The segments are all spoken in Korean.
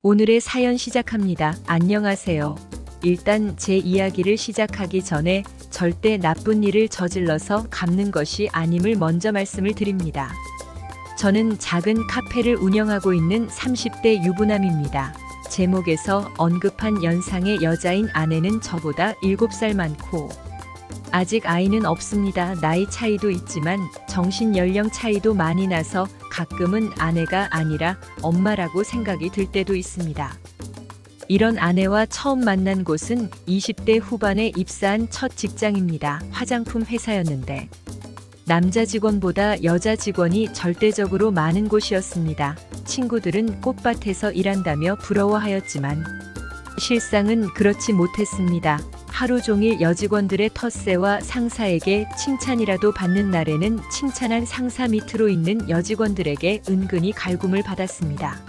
오늘의 사연 시작합니다. 안녕하세요. 일단 제 이야기를 시작하기 전에 절대 나쁜 일을 저질러서 갚는 것이 아님을 먼저 말씀을 드립니다. 저는 작은 카페를 운영하고 있는 30대 유부남입니다. 제목에서 언급한 연상의 여자인 아내는 저보다 7살 많고 아직 아이는 없습니다. 나이 차이도 있지만 정신 연령 차이도 많이 나서 가끔은 아내가 아니라 엄마라고 생각이 들 때도 있습니다. 이런 아내와 처음 만난 곳은 20대 후반에 입사한 첫 직장입니다. 화장품 회사였는데 남자 직원보다 여자 직원이 절대적으로 많은 곳이었습니다. 친구들은 꽃밭에서 일한다며 부러워하였지만 실상은 그렇지 못했습니다. 하루 종일 여직원들의 텃세와 상사에게 칭찬이라도 받는 날에는 칭찬한 상사 밑으로 있는 여직원들에게 은근히 갈굼을 받았습니다.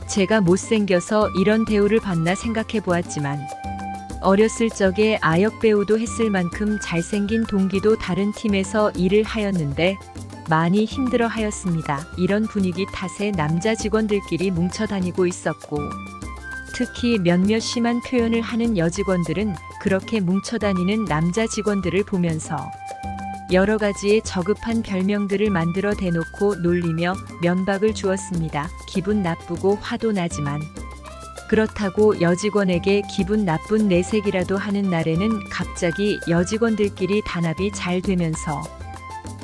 제가 못생겨서 이런 대우를 받나 생각해 보았지만 어렸을 적에 아역 배우도 했을 만큼 잘생긴 동기도 다른 팀에서 일을 하였는데 많이 힘들어 하였습니다. 이런 분위기 탓에 남자 직원들끼리 뭉쳐 다니고 있었고 특히 몇몇 심한 표현을 하는 여직원들은 그렇게 뭉쳐다니는 남자 직원들을 보면서 여러 가지의 저급한 별명들을 만들어 대놓고 놀리며 면박을 주었습니다. 기분 나쁘고 화도 나지만 그렇다고 여직원에게 기분 나쁜 내색이라도 하는 날에는 갑자기 여직원들끼리 단합이 잘 되면서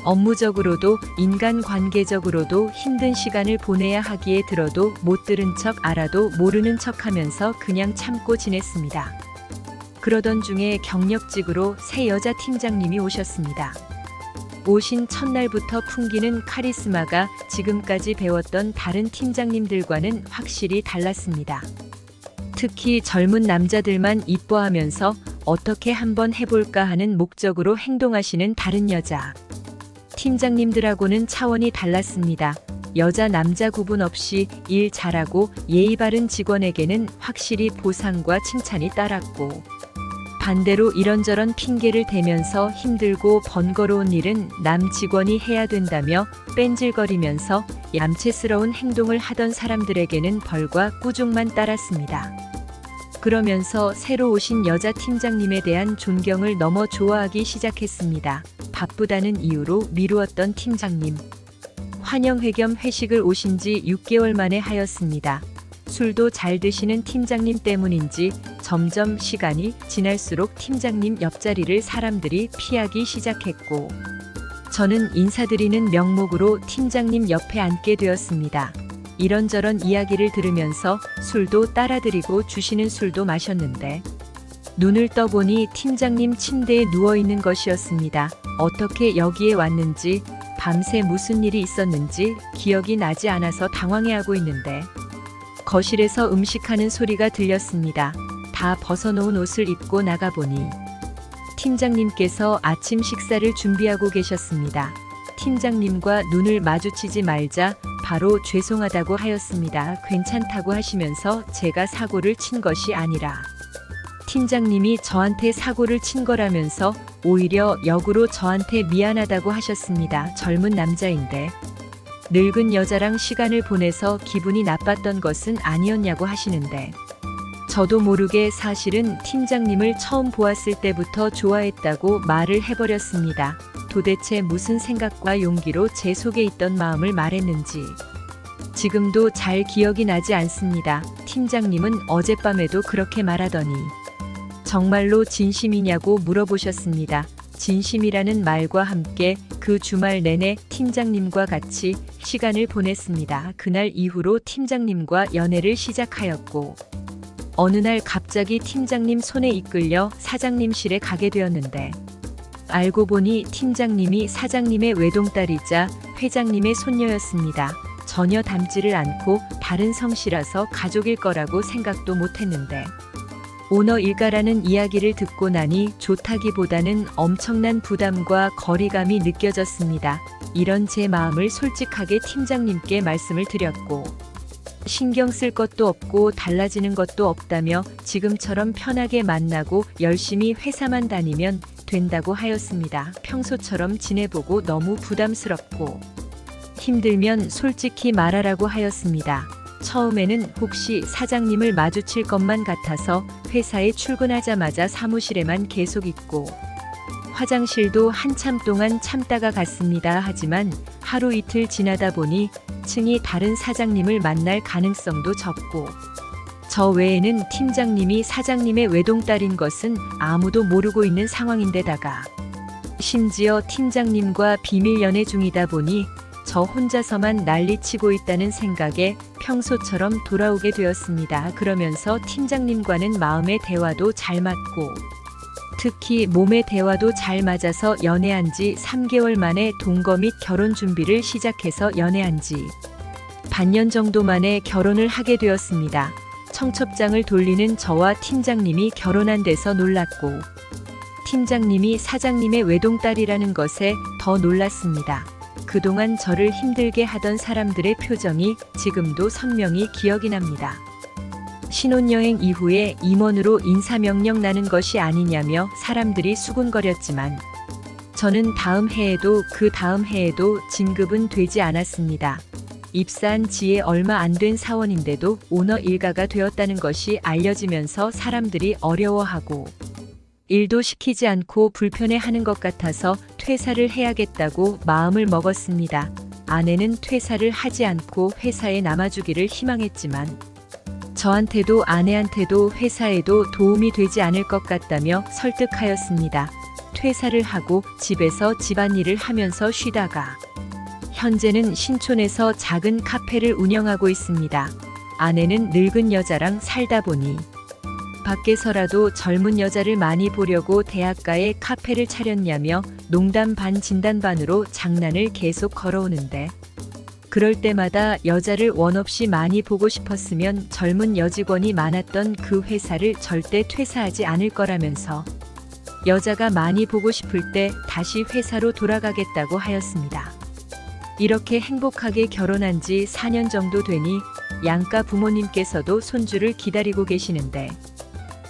업무적으로도 인간관계적으로도 힘든 시간을 보내야 하기에 들어도 못 들은 척 알아도 모르는 척하면서 그냥 참고 지냈습니다. 그러던 중에 경력직으로 새 여자 팀장님이 오셨습니다. 오신 첫날부터 풍기는 카리스마가 지금까지 배웠던 다른 팀장님들과는 확실히 달랐습니다. 특히 젊은 남자들만 이뻐하면서 어떻게 한번 해볼까 하는 목적으로 행동하시는 다른 여자 팀장님들하고는 차원이 달랐습니다. 여자 남자 구분 없이 일 잘하고 예의 바른 직원에게는 확실히 보상과 칭찬이 따랐고 반대로 이런저런 핑계를 대면서 힘들고 번거로운 일은 남 직원이 해야 된다며 뺀질거리면서 얌체스러운 행동을 하던 사람들에게는 벌과 꾸중만 따랐습니다. 그러면서 새로 오신 여자 팀장님에 대한 존경을 넘어 좋아하기 시작했습니다. 바쁘다는 이유로 미루었던 팀장님. 환영회 겸 회식을 오신 지 6개월 만에 하였습니다. 술도 잘 드시는 팀장님 때문인지 점점 시간이 지날수록 팀장님 옆자리를 사람들이 피하기 시작했고 저는 인사드리는 명목으로 팀장님 옆에 앉게 되었습니다. 이런저런 이야기를 들으면서 술도 따라드리고 주시는 술도 마셨는데 눈을 떠보니 팀장님 침대에 누워있는 것이었습니다. 어떻게 여기에 왔는지 밤새 무슨 일이 있었는지 기억이 나지 않아서 당황해하고 있는데 거실에서 음식하는 소리가 들렸습니다. 다 벗어놓은 옷을 입고 나가보니 팀장님께서 아침 식사를 준비하고 계셨습니다. 팀장님과 눈을 마주치지 말자 바로 죄송하다고 하였습니다. 괜찮다고 하시면서 제가 사고를 친 것이 아니라 팀장님이 저한테 사고를 친 거라면서 오히려 역으로 저한테 미안하다고 하셨습니다. 젊은 남자인데 늙은 여자랑 시간을 보내서 기분이 나빴던 것은 아니었냐고 하시는데 저도 모르게 사실은 팀장님을 처음 보았을 때부터 좋아했다고 말을 해버렸습니다. 도대체 무슨 생각과 용기로 제 속에 있던 마음을 말했는지 지금도 잘 기억이 나지 않습니다. 팀장님은 어젯밤에도 그렇게 말하더니 정말로 진심이냐고 물어보셨습니다. 진심이라는 말과 함께 그 주말 내내 팀장님과 같이 시간을 보냈습니다. 그날 이후로 팀장님과 연애를 시작하였고 어느 날 갑자기 팀장님 손에 이끌려 사장님실에 가게 되었는데 알고 보니 팀장님이 사장님의 외동딸이자 회장님의 손녀였습니다. 전혀 닮지를 않고 다른 성씨라서 가족일 거라고 생각도 못했는데 오너 일가라는 이야기를 듣고 나니 좋다기보다는 엄청난 부담과 거리감이 느껴졌습니다. 이런 제 마음을 솔직하게 팀장님께 말씀을 드렸고 신경 쓸 것도 없고 달라지는 것도 없다며 지금처럼 편하게 만나고 열심히 회사만 다니면 된다고 하였습니다. 평소처럼 지내보고 너무 부담스럽고 힘들면 솔직히 말하라고 하였습니다. 처음에는 혹시 사장님을 마주칠 것만 같아서 회사에 출근하자마자 사무실에만 계속 있고 화장실도 한참 동안 참다가 갔습니다. 하지만 하루 이틀 지나다 보니 층이 다른 사장님을 만날 가능성도 적고 저 외에는 팀장님이 사장님의 외동딸인 것은 아무도 모르고 있는 상황인데다가 심지어 팀장님과 비밀 연애 중이다 보니 저 혼자서만 난리치고 있다는 생각에 평소처럼 돌아오게 되었습니다. 그러면서 팀장님과는 마음의 대화도 잘 맞고 특히 몸의 대화도 잘 맞아서 연애한 지 3개월 만에 동거 및 결혼 준비를 시작해서 연애한 지 반년 정도 만에 결혼을 하게 되었습니다. 청첩장을 돌리는 저와 팀장님이 결혼한 데서 놀랐고 팀장님이 사장님의 외동딸이라는 것에 더 놀랐습니다. 그동안 저를 힘들게 하던 사람들의 표정이 지금도 선명히 기억이 납니다. 신혼여행 이후에 임원으로 인사명령 나는 것이 아니냐며 사람들이 수군거렸지만 저는 다음 해에도 그 다음 해에도 진급은 되지 않았습니다. 입사한 지에 얼마 안 된 사원인데도 오너 일가가 되었다는 것이 알려지면서 사람들이 어려워하고 일도 시키지 않고 불편해하는 것 같아서 퇴사를 해야겠다고 마음을 먹었습니다. 아내는 퇴사를 하지 않고 회사에 남아주기를 희망했지만 저한테도 아내한테도 회사에도 도움이 되지 않을 것 같다며 설득하였습니다. 퇴사를 하고 집에서 집안일을 하면서 쉬다가 현재는 신촌에서 작은 카페를 운영하고 있습니다. 아내는 늙은 여자랑 살다 보니 밖에서라도 젊은 여자를 많이 보려고 대학가에 카페를 차렸냐며 농담 반 진담 반으로 장난을 계속 걸어오는데 그럴 때마다 여자를 원 없이 많이 보고 싶었으면 젊은 여직원이 많았던 그 회사를 절대 퇴사하지 않을 거라면서 여자가 많이 보고 싶을 때 다시 회사로 돌아가겠다고 하였습니다. 이렇게 행복하게 결혼한 지 4년 정도 되니 양가 부모님께서도 손주를 기다리고 계시는데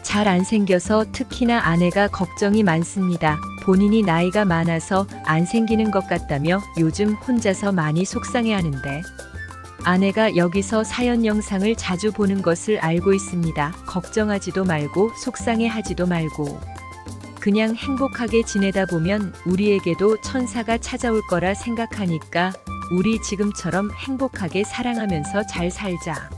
잘 안 생겨서 특히나 아내가 걱정이 많습니다. 본인이 나이가 많아서 안 생기는 것 같다며 요즘 혼자서 많이 속상해하는데 아내가 여기서 사연 영상을 자주 보는 것을 알고 있습니다. 걱정하지도 말고 속상해하지도 말고 그냥 행복하게 지내다 보면 우리에게도 천사가 찾아올 거라 생각하니까 우리 지금처럼 행복하게 사랑하면서 잘 살자.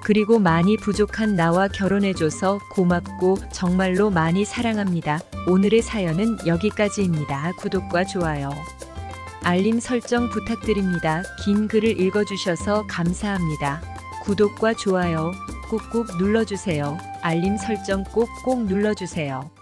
그리고 많이 부족한 나와 결혼해줘서 고맙고 정말로 많이 사랑합니다. 오늘의 사연은 여기까지입니다. 구독과 좋아요, 알림 설정 부탁드립니다. 긴 글을 읽어주셔서 감사합니다. 구독과 좋아요 꾹꾹 눌러주세요. 알림 설정 꼭꼭 눌러주세요.